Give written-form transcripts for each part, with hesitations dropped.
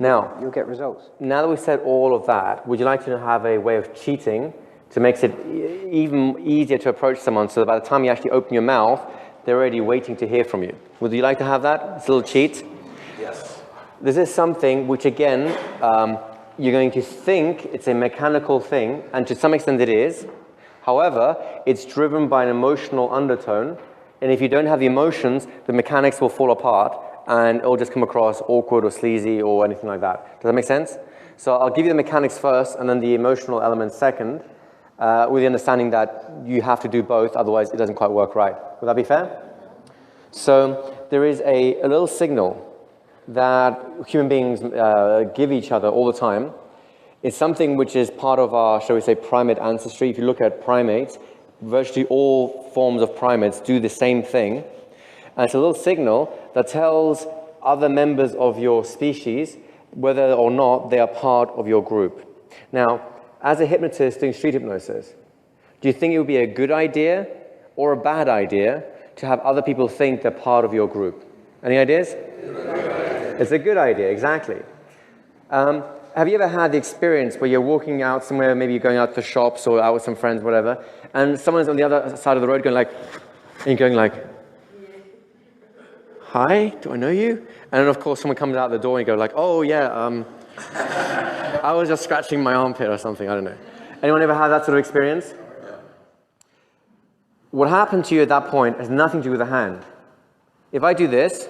Now, you'll get results. Now that we've said all of that, would you like to have a way of cheating to make it even easier to approach someone so that by the time you actually open your mouth, they're already waiting to hear from you? Would you like to have that? It's a little cheat? Yes. This is something which, again, you're going to think it's a mechanical thing, and to some extent it is. However, it's driven by an emotional undertone, and if you don't have the emotions, the mechanics will fall apart, and it'll just come across awkward or sleazy or anything like that. Does that make sense? So I'll give you the mechanics first, and then the emotional element second, with the understanding that you have to do both, otherwise it doesn't quite work right. Would that be fair? So there is a little signal that human beings give each other all the time. It's something which is part of our, shall we say, primate ancestry. If you look at primates, virtually all forms of primates do the same thing. And it's a little signal that tells other members of your species whether or not they are part of your group. Now, as a hypnotist doing street hypnosis, do you think it would be a good idea or a bad idea to have other people think they're part of your group? Any ideas? It's a good idea, exactly. Have you ever had the experience where you're walking out somewhere, maybe you're going out to shops or out with some friends, whatever, and someone's on the other side of the road going like, and you're going like, hi, do I know you? And then of course someone comes out the door and you go like, oh yeah, I was just scratching my armpit or something, I don't know. Anyone ever had that sort of experience? What happened to you at that point has nothing to do with the hand. If I do this,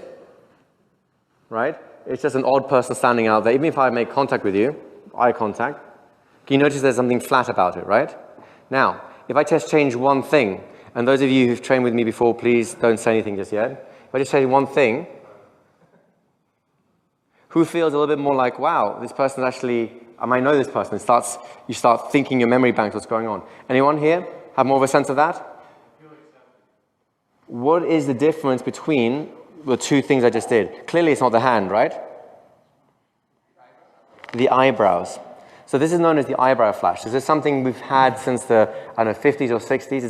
right? It's just an odd person standing out there. Even if I make contact with you, eye contact, can you notice there's something flat about it, right? Now, if I just change one thing, and those of you who've trained with me before, please don't say anything just yet. If I just change one thing, who feels a little bit more like, wow, this person's actually, I might know this person. You start thinking your memory banks what's going on. Anyone here have more of a sense of that? What is the difference between the two things I just did? Clearly it's not the hand, right? The eyebrows. So this is known as the eyebrow flash. This is something we've had since the, I don't know, 50s or 60s.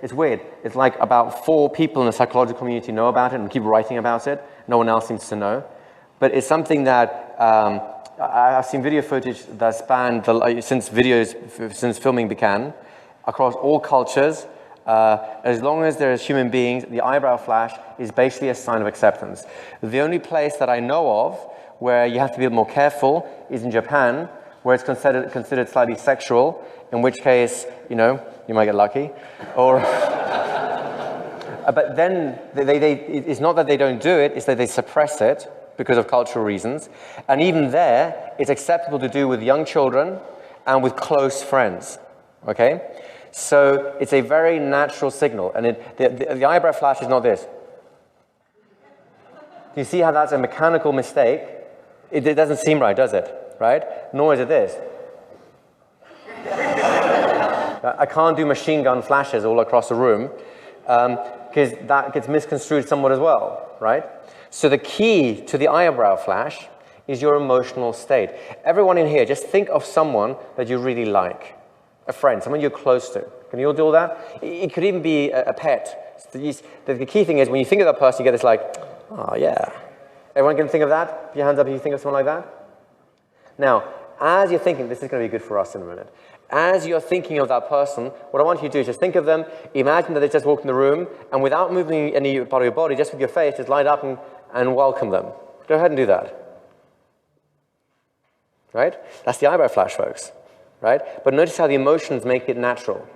It's weird. It's like about 4 people in the psychological community know about it and keep writing about it. No one else seems to know. But it's something that I've seen video footage that spanned since filming began across all cultures. As long as there's human beings, the eyebrow flash is basically a sign of acceptance. The only place that I know of where you have to be more careful is in Japan, where it's considered slightly sexual, in which case, you know, you might get lucky. Or, but then it's not that they don't do it, it's that they suppress it because of cultural reasons. And even there, it's acceptable to do with young children and with close friends, okay? So it's a very natural signal, and the eyebrow flash is not this. Do you see how that's a mechanical mistake? It doesn't seem right, does it? Right? Nor is it this. I can't do machine gun flashes all across the room because that gets misconstrued somewhat as well, right? So the key to the eyebrow flash is your emotional state. Everyone in here, just think of someone that you really like. A friend, someone you're close to. Can you all do that? It could even be a pet. The key thing is when you think of that person, you get this like, oh yeah. Everyone can think of that? Put your hands up if you think of someone like that. Now, as you're thinking, this is going to be good for us in a minute. As you're thinking of that person, what I want you to do is just think of them, imagine that they just walked in the room, and without moving any part of your body, just with your face, just light up and welcome them. Go ahead and do that. Right? That's the eyebrow flash, folks. Right? But notice how the emotions make it natural.